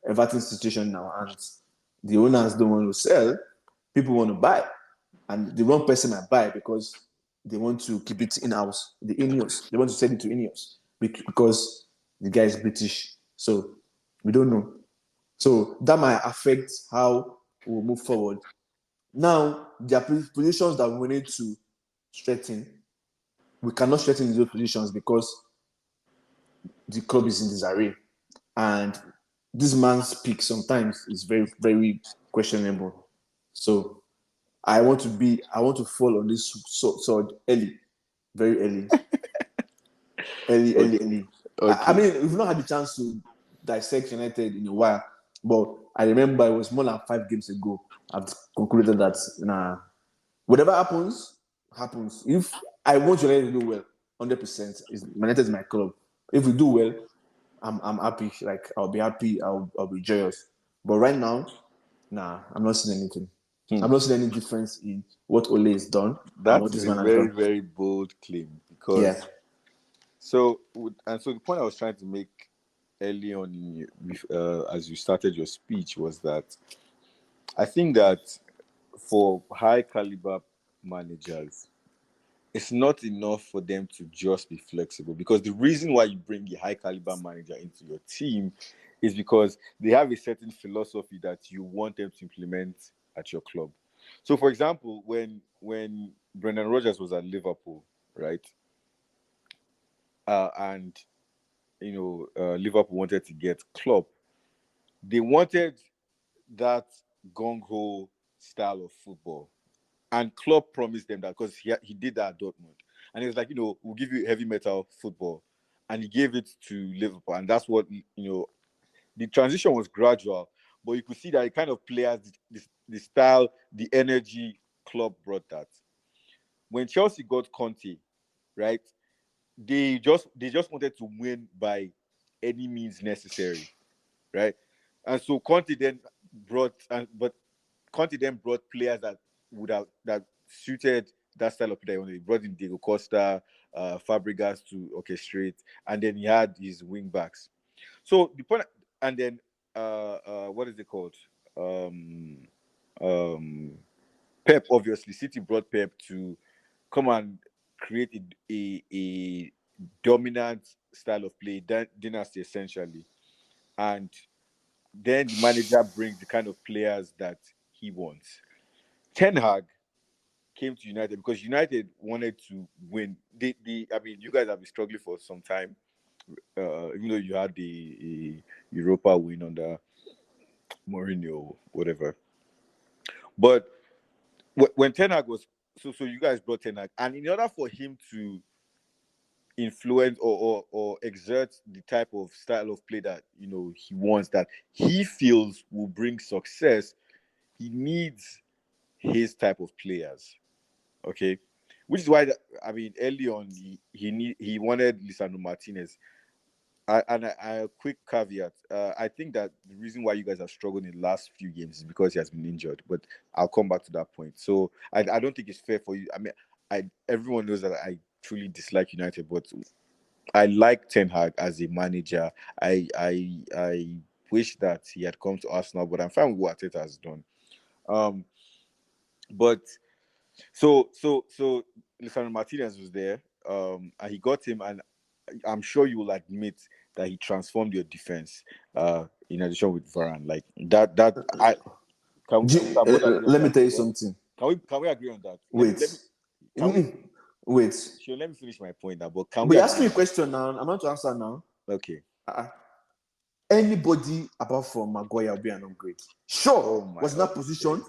Everton situation now, and the owners don't want to sell. People want to buy, and the wrong person might buy because they want to keep it in-house. The Ineos, they want to sell it to Ineos because the guy is British. So we don't know. So that might affect how we'll move forward. Now, there are positions that we need to strengthen. We cannot strengthen those positions because the club is in disarray. And this man's pick sometimes is very, very questionable. So I want to fall on this sword early, very early, Okay. early. I Okay. mean, we've not had the chance to dissect United in a while, but I remember it was more than 5 games ago. I've concluded that whatever happens, happens. If I want United to do well, 100%, United is my club. If we do well, I'm happy. Like I'll be happy. I'll be joyous. But right now, nah, I'm not seeing anything. Hmm. I'm not seeing any difference in what Ole has done and That what is this a man has very, done. very bold claim Yeah. because so the point I was trying to make early on as you started your speech was that I think that for high caliber managers, it's not enough for them to just be flexible because the reason why you bring a high caliber manager into your team is because they have a certain philosophy that you want them to implement at your club. So, for example, when Brendan Rodgers was at Liverpool, right, and Liverpool wanted to get Klopp, they wanted that gung ho style of football. And Klopp promised them that because he did that at Dortmund. And he was like, we'll give you heavy metal football. And he gave it to Liverpool. And that's what, the transition was gradual. But you could see that the kind of players, the style, the energy, Klopp brought that. When Chelsea got Conte, right, they just wanted to win by any means necessary, right? And so Conte then but Conte then brought players that suited that style of play. He brought in Diego Costa, Fabregas to orchestrate, and then he had his wing backs. So the point, and then what is it called? Um, um, Pep, obviously, City brought Pep to come and create a dominant style of play, dynasty essentially, and then the manager brings the kind of players that he wants. Ten Hag came to United because United wanted to win. I mean, you guys have been struggling for some time, even though you had the Europa win under Mourinho, whatever. But when Ten Hag was so you guys brought Ten Hag, and in order for him to influence or exert the type of style of play that he wants, that he feels will bring success, he needs his type of players. Okay, which is why I mean, early on he wanted Lisandro Martinez. A quick caveat. I think that the reason why you guys have struggled in the last few games is because he has been injured. But I'll come back to that point. So I don't think it's fair for you. I mean, everyone knows that I truly dislike United, but I like Ten Hag as a manager. I wish that he had come to Arsenal, but I'm fine with what Arteta has done. Um, but so Lisandro Martinez was there, and he got him, and I'm sure you will admit that he transformed your defense. In addition with Varane, like that I can both agree on Let me that. tell you Yeah. something. Can we agree on that? Wait. Can we Wait. sure let me finish my point now, but can But we you ask agree? me a question now. I'm not to answer now. Okay. Anybody apart from Maguire will be an upgrade. Oh Sure, my was in that okay. position.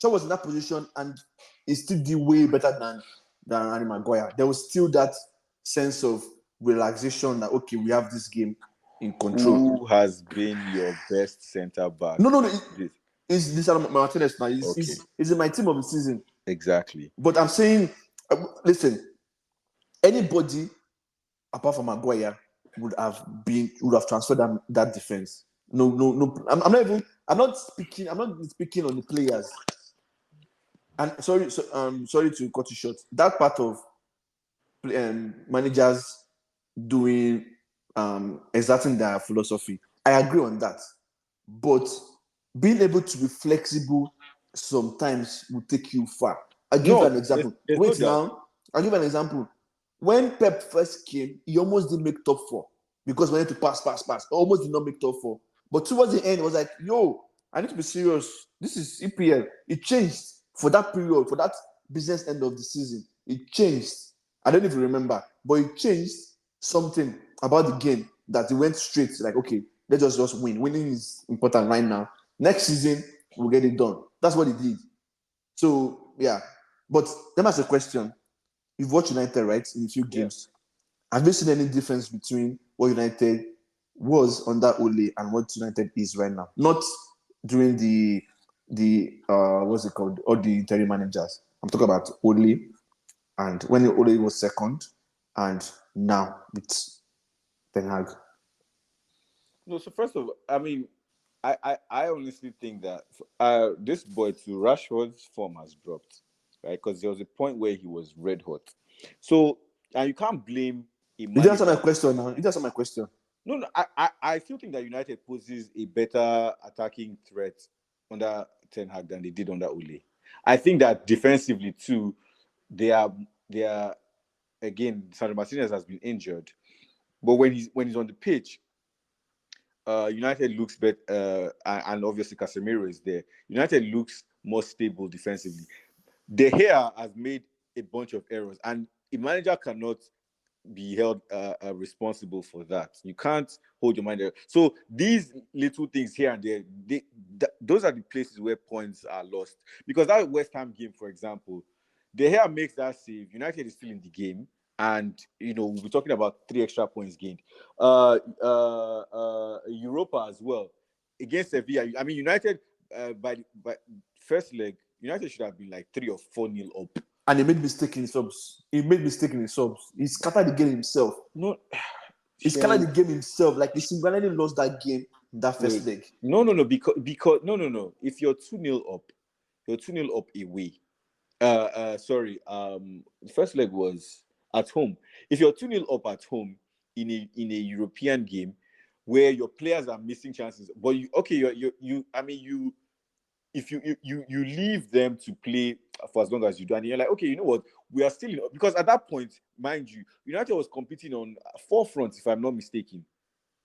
Sure was in that position, and he still did way better than Harry Maguire. There was still that sense of relaxation that okay, we have this game in control. Who has been your best centre back? No. This It's Martinez now. okay. He's in my team of the season. Exactly. But I'm saying, listen, anybody apart from Maguire would have transferred that defense. No. I'm not speaking on the players. And sorry to cut you short. That part of managers doing exerting their philosophy, I agree on that. But being able to be flexible sometimes will take you far. I'll give you No, an example. there's no Wait doubt. now. I'll give you an example. When Pep first came, he almost didn't make top four because we had to pass. Almost did not make top four. But towards the end, it was like, yo, I need to be serious. This is EPL. It changed for that period, for that business end of the season. It changed. I don't even remember, but it changed something about the game that it went straight. Like, okay, let's just win. Winning is important right now. Next season, we'll get it done. That's what he did. So, yeah. But let me ask a question. You've watched United, right, in a few Yeah. games. Have you seen any difference between what United was under Ole and what United is right now? Not during the what's it called? All the interim managers. I'm talking about Ole and when Ole was second and now it's Ten Hag. No, so first of all, I mean, I honestly think that this boy to Rashford's form has dropped, right? Because there was a point where he was red hot. So, and you can't blame a You didn't answer my manager. question now. You didn't answer my question. No, I still think that United poses a better attacking threat under Ten Hag than they did under Ole. I think that defensively too, they are again. Sandro Martinez has been injured, but when he's on the pitch, United looks better, and obviously Casemiro is there. United looks more stable defensively. De Gea has made a bunch of errors, and a manager cannot be held responsible for that. You can't hold your mind there. So these little things here and there, those are the places where points are lost. Because that West Ham game, for example, De Gea makes that save. United is still in the game, and we'll be talking about 3 extra points gained. Europa as well against Sevilla. I mean, United by first leg, United should have been like 3 or 4-0 up. And he made mistake in subs. He scattered the game himself. No, He scattered the game himself. Like he single-handedly lost that game in that first leg. No, because no. If you're 2-0 up, you're 2-0 up away. Sorry. The first leg was at home. If you're 2-0 up at home in a European game where your players are missing chances, but if you leave them to play for as long as you do, and you're like, okay, you know what, we are still because at that point, mind you, United was competing on 4 fronts, if I'm not mistaken,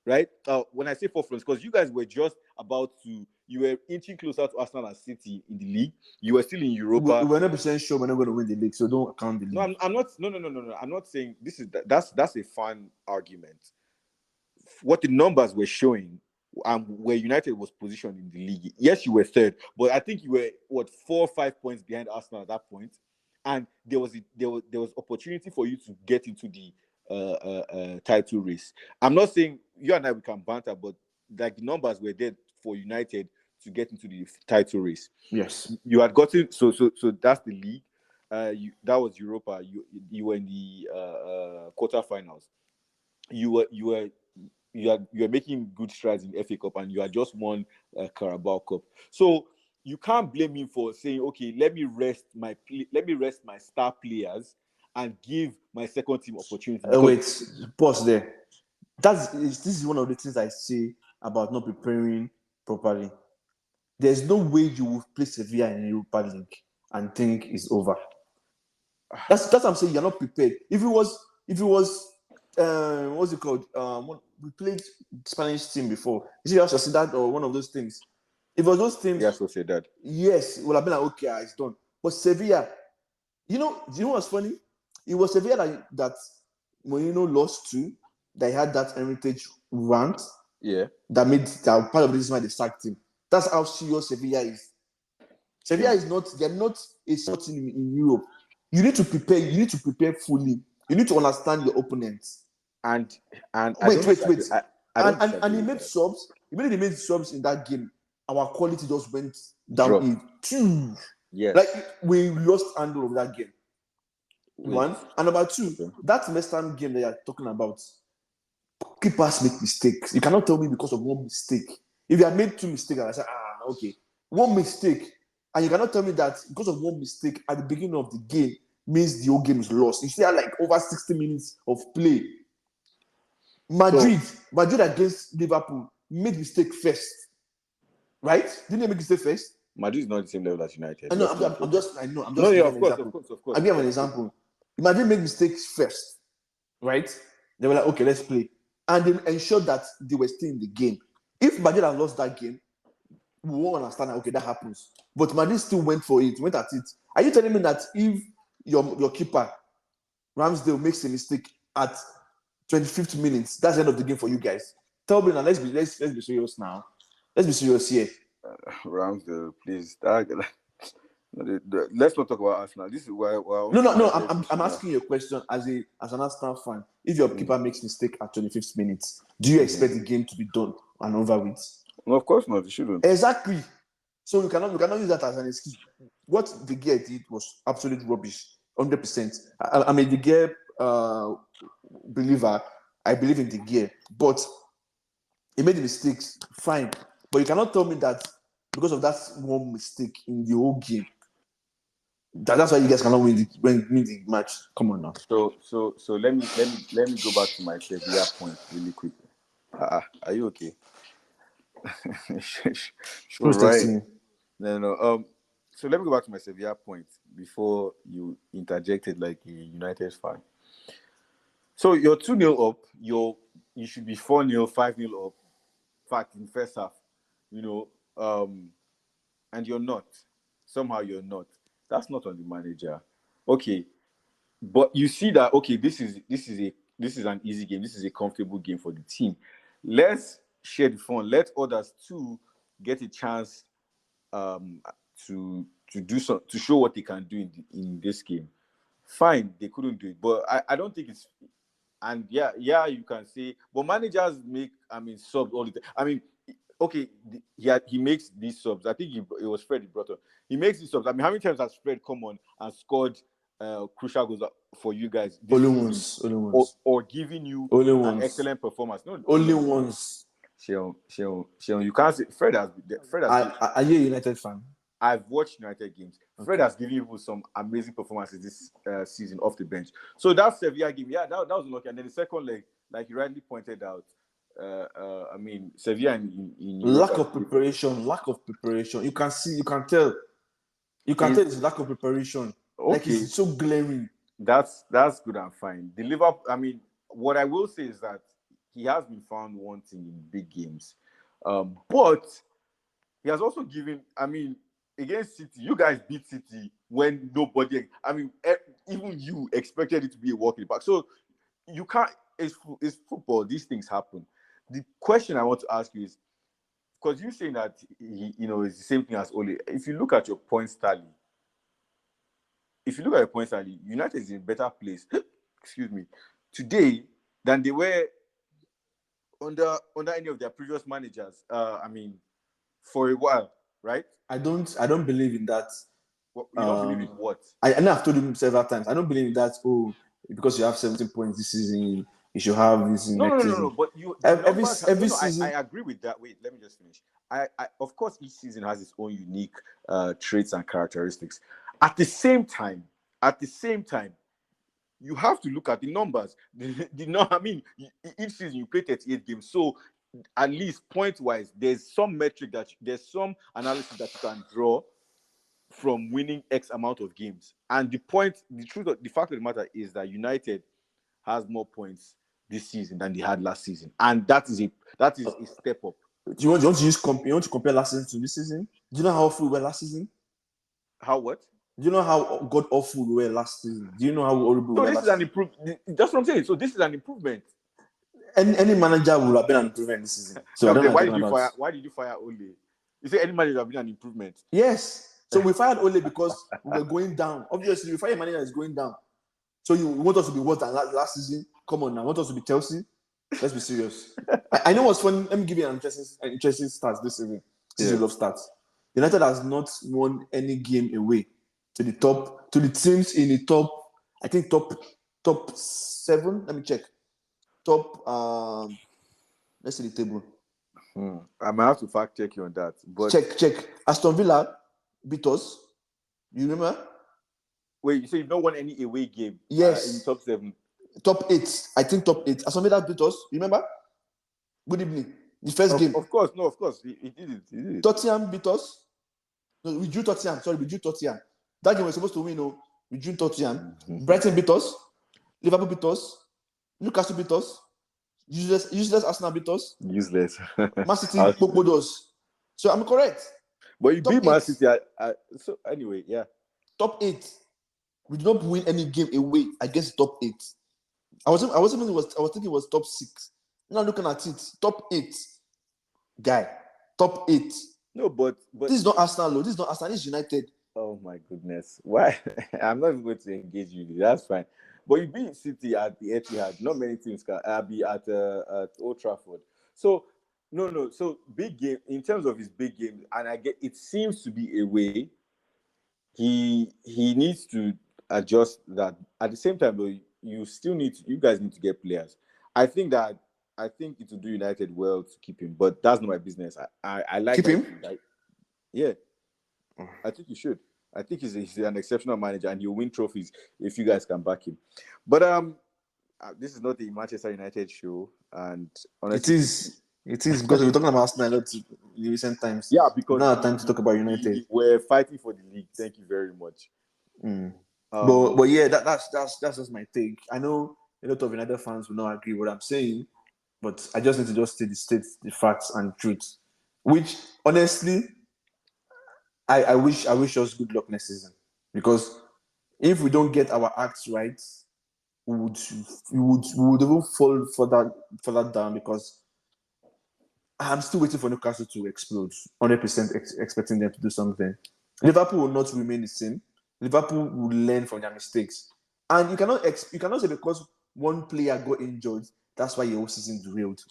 right? When I say 4 fronts, because you guys were just you were inching closer to Arsenal and City in the league. You were still in Europa. We're 100% sure we're not going to win the league, so don't count the league. No, I'm not. No. I'm not saying this is that's a fun argument. What the numbers were showing, where United was positioned in the league. Yes, you were third, but I think you were 4 or 5 points behind Arsenal at that point, and there was opportunity for you to get into the title race. I'm not saying you and I we can banter, but like the numbers were there for United to get into the title race. Yes, you had gotten so that's the league. That was Europa. You were in the quarterfinals. You are making good strides in FA Cup, and you had just won Carabao Cup. So you can't blame me for saying, okay, let me rest my star players and give my second team opportunity. Wait, pause there. This is one of the things I say about not preparing properly. There's no way you will play Sevilla in Europa League and think it's over. That's what I'm saying. You're not prepared. If it was what's it called? We played Spanish team before. Is it Real Sociedad or one of those teams? If it was those teams, Yeah, so say that. yes, it would have been like, okay, it's done. But Sevilla, do you know what's funny? It was Sevilla that Mourinho lost to, that had that heritage rant Yeah. that made that part of the reason why they sacked him. That's how serious Sevilla is. Sevilla Sure. is not, they're not a small team in Europe. You need to prepare fully. You need to understand your opponents. And I Wait, don't wait, wait. disagree. I And don't and, and disagree he with made that. subs. He made subs in that game. Our quality just went Drop. downhill. Two. Like Yes. we lost handle of that game. Wait. One. And number two, Okay. that West Ham game that you're talking about, keepers make mistakes. You cannot tell me because of one mistake. If you have made two mistakes, and I say, okay. One mistake, and you cannot tell me that because of one mistake at the beginning of the game means the whole game is lost. You still have like over 60 minutes of play. So Madrid against Liverpool made mistake first, right? Didn't they make mistake first? Madrid is not the same level as United. I know. Let's not I'm joke. just. I know. I'm No, just yeah, giving of an course, of example. course, of course. I give an Let's go. example. Madrid made mistakes first, right? They were like, okay, let's play, and they ensured that they were still in the game. If Madrid had lost that game, we won't understand that, okay, that happens. But Madrid still went for it, went at it. Are you telling me that if your keeper Ramsdale makes a mistake at 25th minute, that's the end of the game for you guys? Tell me now. Let's be serious now. Let's be serious here. Ramsdale, please. Let's not talk about Arsenal. This is why I want No, to no, talk no. about Chelsea I'm now. asking you a question as an Arsenal fan. If your Mm. keeper makes mistake at 25th minute, do you expect the game to be done and over with? No, of course not. You shouldn't. Exactly. So you cannot use that as an excuse. What the gear did was absolute rubbish, 100%. I'm a De Gea believer. I believe in the gear, but he made the mistakes. Fine, but you cannot tell me that because of that one mistake in the whole game, that's why you guys cannot win the match. Come on now. So let me go back to my Sevilla point really quickly. Are you okay? Sure, Who's right. texting me? No, no. So let me go back to my Sevilla point before you interjected like a United fan. So you're 2-0 up. You should be 4-0, 5-0 up. In fact, in first half, you know, and you're not. Somehow you're not. That's not on the manager. Okay, but you see that this is an easy game. This is a comfortable game for the team. Let's share the fun. Let others too get a chance um, to do so, to show what they can do in this game. Fine, they couldn't do it, but I don't think it's. And yeah, you can say, but managers make, subs all the time. Okay, he makes these subs. I think it was Fred he brought up. He makes these subs. How many times has Fred come on and scored crucial goals for you guys this Only season, once. Only or, once. or giving you Only an once. excellent performance? No, Only no. once. Sheon, you can't say Fred has. Are you a United fan? I've watched United games. Fred Okay. has given you some amazing performances this season off the bench. So that Sevilla game, that was lucky. And then the second leg, like you rightly pointed out, Sevilla in Lack Europa. of preparation. Lack of preparation. You can see. You can tell. You can In, tell it's lack of preparation. Like okay, it's so glaring. that's good and fine. The Liverpool. What I will say is that he has been found wanting in big games, but he has also given. Against City, you guys beat City when nobody. Even you expected it to be a walk in the park. So you can't. It's football. These things happen. The question I want to ask you is, because you're saying that it's the same thing as Ole. If you look at your points tally, United is in a better place. Excuse me, today than they were under any of their previous managers. For a while, right? I don't believe in that. You don't believe in what? I know I've told him several times. I don't believe in that. Oh, because you have 17 points this season, you should have this in No, no, next no, no, season. no. But the numbers. No, Every no. I season, agree with that. Wait, let me just finish. Of course, each season has its own unique traits and characteristics. At the same time, at the same time, you have to look at the numbers. Each season you play 38 games, so at least point wise, there's some metric there's some analysis that you can draw from winning X amount of games. And the fact of the matter is that United has more points this season than they had last season, and that is a step up. Do you want to compare last season to this season? Do you know how awful we were last season? How what? Do you know how god awful we were last season? Do you know how horrible we So were this last is an season? improvement. That's what I'm saying. So this is an improvement. Any manager would have been an improvement this season. So I don't know what you're talking about. Why did you fire Ole? You say any manager would have been an improvement. Yes. So we fired Ole because we were going down. Obviously, you fire a manager that's going down. So you want us to be worse than last season? Come on now. Want us to be Chelsea? Let's be serious. I know what's funny. Let me give you an interesting stats this season. This is a love stats. United has not won any game away to the teams in the top, I think top 7. Let me check. Let's see the table. I might have to fact check you on that. But check. Aston Villa beat us. You remember? Wait, you say you've not won any away game? Yes. In top 7. Top 8. I think top 8. Aston Villa beat us. You remember? Good evening. The first game. Of course. He did it. Tottenham beat us. No, we drew Tottenham. That game we were supposed to win. No, we drew Tottenham. Brighton beat us. Liverpool beat us. Newcastle beat us. Useless Arsenal beat us. Useless. Man City beat us. So I'm correct. But you beat Man City. So anyway, yeah. Top 8. We did not win any game away against top 8. I was thinking it was top 6. Now looking at it, top 8. Guy, top 8. No, but this is not Arsenal, though. This is not Arsenal. This is United. Oh my goodness! Why? I'm not even going to engage you. That's fine. But you beat City at the Etihad. Not many teams can be at Old Trafford. So no. So big game in terms of his big game, and I get it seems to be a way. He needs to adjust that. At the same time, though, you guys need to get players. I think it will do United well to keep him, but that's not my business. I like keep him. Yeah, I think you should. I think he's an exceptional manager, and he'll win trophies if you guys can back him. But this is not a Manchester United show, and honestly, it is because we're talking about Arsenal a lot in recent times. Yeah, because we don't have time to talk about United. We're fighting for the league. Thank you very much. But yeah, that's just my take. I know a lot of United fans will not agree with what I'm saying, but I just need to state the facts and truth. Which honestly, I wish us good luck next season, because if we don't get our acts right, we would even fall further down, because I'm still waiting for Newcastle to explode. 100% expecting them to do something. Liverpool will not remain the same. Liverpool will learn from their mistakes, and you cannot say because one player got injured, that's why your whole season derailed.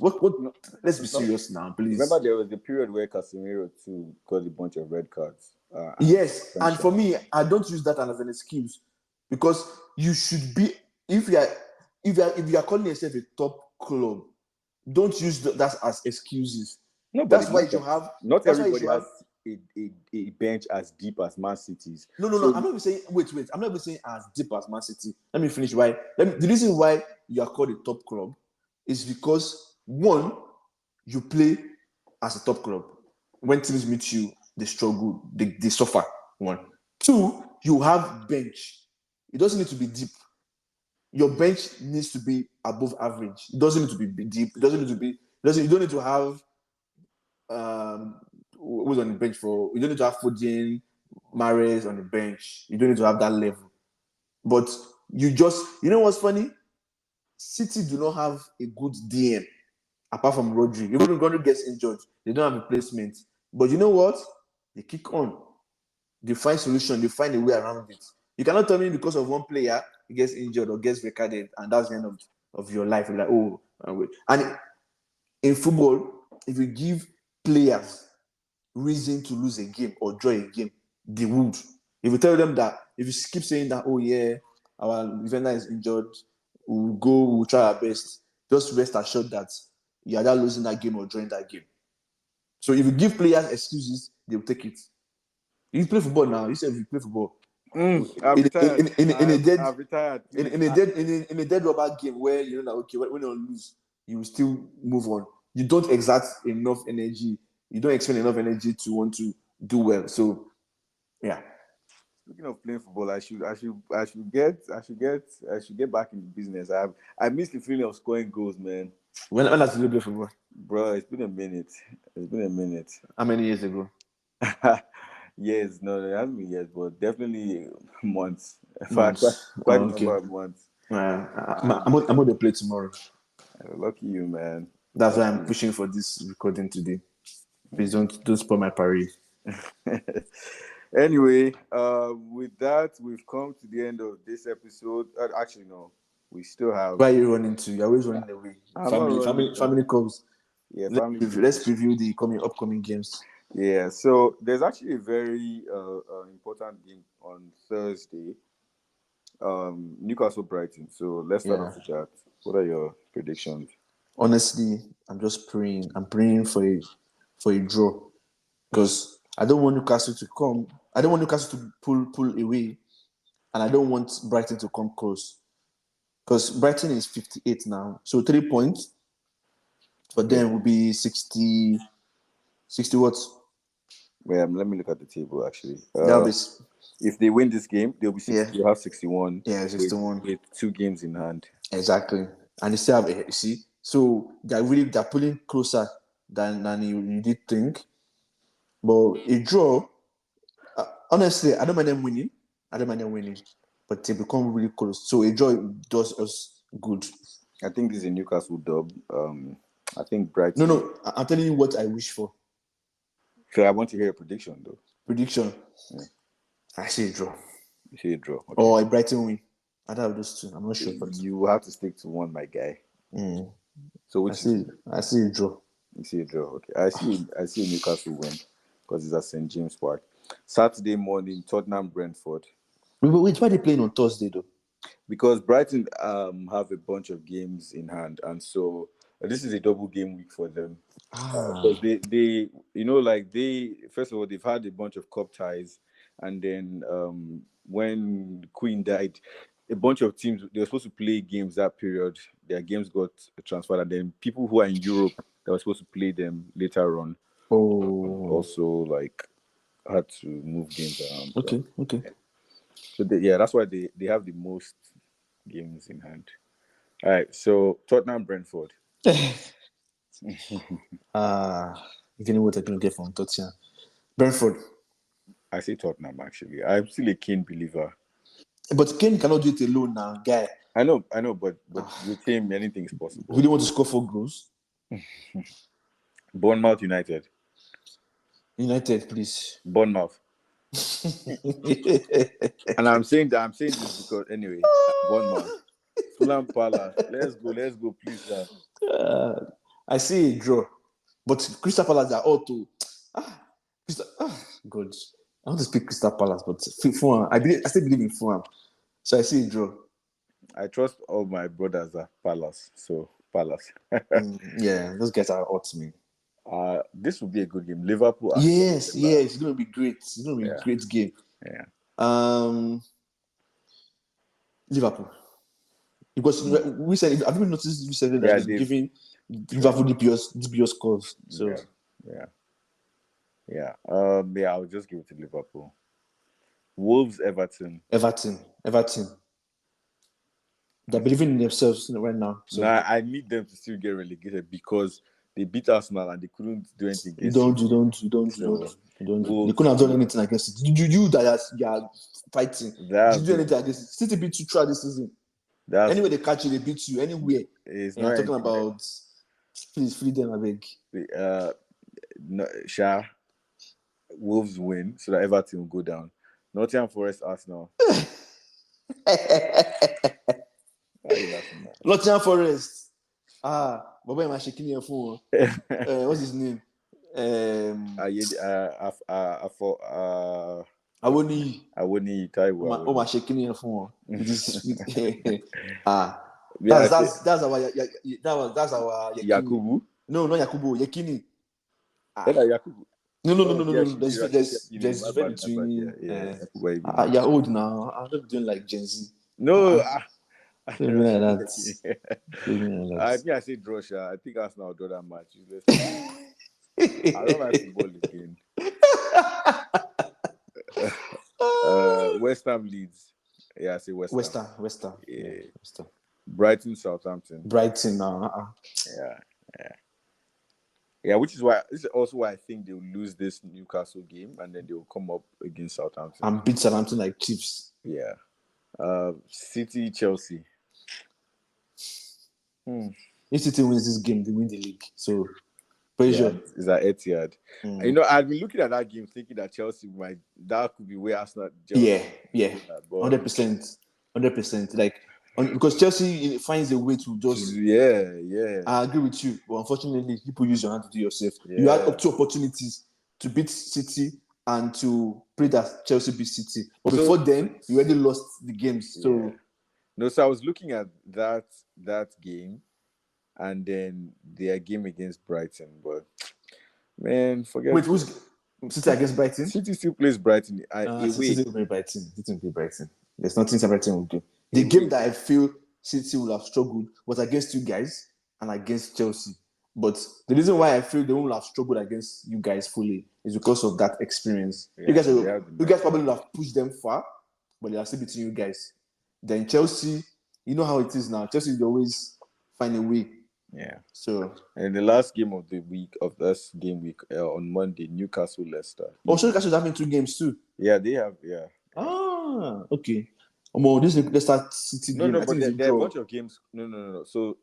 Let's be serious now, please. Remember, there was a period where Casemiro too got a bunch of red cards. Yes, and for me, I don't use that as an excuse, because you should be, if you are calling yourself a top club, don't use that as excuses. No, that's why you have. Not everybody has a bench as deep as Man City's. No. I'm not even saying. Wait. I'm not even saying as deep as Man City. Let me finish. The reason why you are called a top club is because, one, you play as a top club. When teams meet you, they struggle, they suffer. 1, 2, you have bench. It doesn't need to be deep. Your bench needs to be above average. It doesn't need to be deep. It doesn't need to be. You don't need to have. Who's on the bench for? You don't need to have Foden, Mahrez on the bench. You don't need to have that level. But you know what's funny? City do not have a good DM apart from Rodri. Even when Rodri gets injured, they don't have a replacement. But you know what? They kick on. They find solution. They find a way around it. You cannot tell me because of one player he gets injured or gets recorded, and that's the end of your life. You're like, oh, wait. And in football, if you give players reason to lose a game or draw a game, they would. If you tell them that, if you keep saying that, oh yeah, our defender is injured, we'll try our best, just rest assured that you're either losing that game or drawing that game. So if you give players excuses, they will take it. You play football now. You said you play football. I'm retired. In a dead rubber game where you know that, okay, when you lose, you will still move on. You don't exert enough energy. You don't expend enough energy to want to do well. So, yeah. Speaking of playing football, I should get back in the business. I miss the feeling of scoring goals, man. When last did you play football? Bro, it's been a minute. It's been a minute. How many years ago? Years, no, it hasn't been years, but definitely months. In fact, quite, Months. quite Oh, a okay. number of months. I'm going to play tomorrow. Lucky you, man. That's why Lucky I'm you. pushing for this recording today. Please don't spoil my party. Anyway, with that, we've come to the end of this episode. Actually, no, we still have. Where are you running to? You're always running away. I'm not running. Family comes. Yeah, family. Let's preview the upcoming games. Yeah, so there's actually a very important game on Thursday. Newcastle Brighton. So let's start Yeah. off with that. What are your predictions? Honestly, I'm just praying. I'm praying for a draw because I don't want Newcastle to come. I don't want Newcastle to pull away, and I don't want Brighton to come close because Brighton is 58 now. So 3 points for Yeah. them will be 60 what? Let me look at the table actually. That'll be If they win this game, they'll be yeah 60. They'll have 61 yeah with 61 with 2 games in hand. exactly. And they still have you see. So they're pulling closer than you did think. But a draw, honestly, I don't mind them winning. I don't mind them winning, but they become really close. So a draw does us good. I think this is a Newcastle dub. I think No, Brighton. no, I'm telling you what I wish for. So I want to hear a prediction though. Prediction. Yeah. I say a draw. You say a draw. Okay. Or a Brighton win. I don't have those two. I'm not sure, but You have to stick to one, my guy. So I which is see a draw. you see a draw? Okay. I see a Newcastle win because it's at St James Park. Saturday morning, Tottenham Brentford. Wait, why are they playing on Thursday though? Because Brighton have a bunch of games in hand, and so this is a double game week for them. Because they like they first of all they've had a bunch of cup ties, and then when Queen died, a bunch of teams they were supposed to play games that period. Their games got transferred, and then people who are in Europe that were supposed to play them later on Oh, also like had to move games around. So, okay. that's why they have the most games in hand. All right, so Tottenham Brentford. You know what I'm gonna get from Tottenham. Brentford. I say Tottenham actually. I'm still a Kane believer. But Kane cannot do it alone now, guy. I know, but with him anything is possible. Really want to score 4 goals. Bournemouth United. United, please. Bournemouth. And I'm saying this because anyway, Bournemouth. Fulham Palace. Let's go, please, sir. I see a draw. But Crystal Palace are all to God. I want to speak Crystal Palace, but Fulham. I still believe in Fulham. So I see a draw. I trust all my brothers at Palace. So Palace. Yeah, those guys are hot to me. This will be a good game. Liverpool. Yes, it's gonna be great. It's gonna be a great game. Yeah. Liverpool. Because we said, have you noticed recently that they're giving Liverpool DPS scores? So yeah. I'll just give it to Liverpool. Wolves Everton. They're believing in themselves right now. So I need them to still get relegated because they beat Arsenal and they couldn't do anything against you don't. They couldn't have done anything against it. You that you are fighting. Did you do anything against it? City beat you throughout this season. Anywhere they catch you, they beat you. Anywhere. It's I'm talking about. Please free them, I beg. Wolves win so that Everton will go down. Nottingham Forest Arsenal. Nottingham Forest. But why am I shaking your phone? What's his name? Awoni Taiwo. Oh, my shaking your phone. That's our Yakubu. No, not Yakubu. Yakini. Yakubu. No. There's difference between. You're old now. I'm not doing like Gen Z. No. I say draw. I think Arsenal will draw that match. I don't like football again. West Ham Leeds. Yeah, I say West Ham. West Ham. Yeah, Yeah. West Ham. Brighton Southampton. Brighton. Yeah, yeah. Which is why this is also why I think they'll lose this Newcastle game and then they'll come up against Southampton and beat Southampton like Chiefs. Yeah. City Chelsea. If City wins this game, they win the league. So pressure. Yeah, is that Etihad? You know, I've been looking at that game thinking that Chelsea that could be where Arsenal. Yeah, 100%. 100%. Like because Chelsea finds a way to just. Yeah. I agree with you, but unfortunately, people use your hand to do yourself. Yeah. You had up to opportunities to beat City and to pray that Chelsea beat City, but before then, you already lost the games. So I was looking at that game, and then their game against Brighton, but man, forget. Wait, who's City against Brighton? City still plays Brighton. City will play Brighton. There's nothing Brighton will do. The game that I feel City will have struggled was against you guys and against Chelsea. But the reason why I feel they won't have struggled against you guys fully is because of that experience. Yeah, you guys probably will have pushed them far, but they are still beating you guys. Then Chelsea, you know how it is now. Chelsea will always find a way. Yeah. So, and the last game of the week of this game week on Monday, Newcastle Leicester. So Newcastle is having 2 games too. Yeah, they have. Yeah. Okay. This Leicester City game. No, but there are a bunch of games. No. So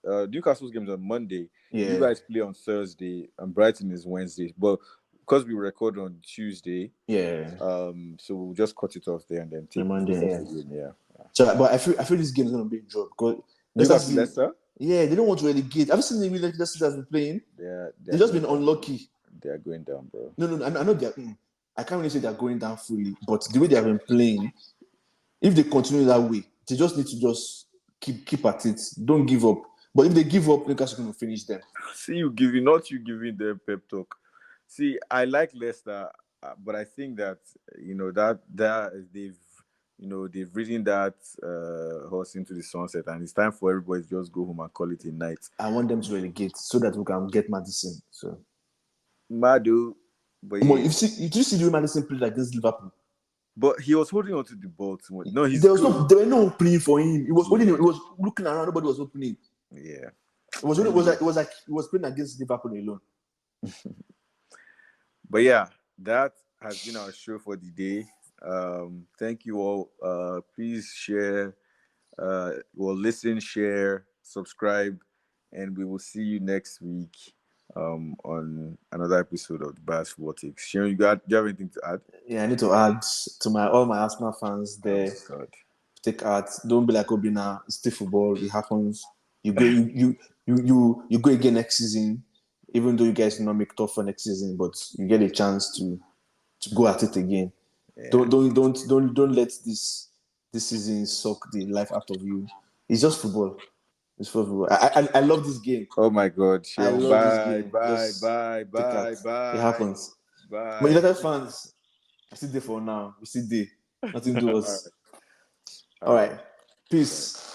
Newcastle's games on Monday. Yeah. You guys play on Thursday, and Brighton is Wednesday. But because we record on Tuesday, so we'll just cut it off there and then take Monday. Yeah. So, but I feel this game is gonna be a draw because Leicester. Yeah, they don't want to relegate. Have you seen the way Leicester has been playing? Yeah, they've just been unlucky. They are going down, bro. No, I know they're. I can't really say they're going down fully, but the way they have been playing, if they continue that way, they just need to just keep at it. Don't give up. But if they give up, Newcastle going to finish them. See, you giving them pep talk. See, I like Leicester, but I think that that they've ridden that horse into the sunset, and it's time for everybody to just go home and call it a night. I want them to relegate so that we can get Madison. So, Madu, but you see the way Madison played against Liverpool. But he was holding on to the ball too much. No, there were no opening for him. He was holding. He was looking around. Nobody was opening. Yeah, it was like he was playing against Liverpool alone. But yeah, that has been our show for the day. Thank you all. Please share, listen, share, subscribe, and we will see you next week on another episode of the Bias Football Takes. Sharon, do you have anything to add? Yeah, I need to add to all my Arsenal fans there. Take heart. Don't be like Obina. It's still football. It happens. You go again next season, even though you guys will not make tough for next season, but you get a chance to go at it again. Yeah. Don't let this season suck the life out of you. It's just football. It's football. I love this game. Oh my God! I love this game. Bye. It happens. Bye. But United fans, I still there for now. We still there. Nothing to us. All right. Peace.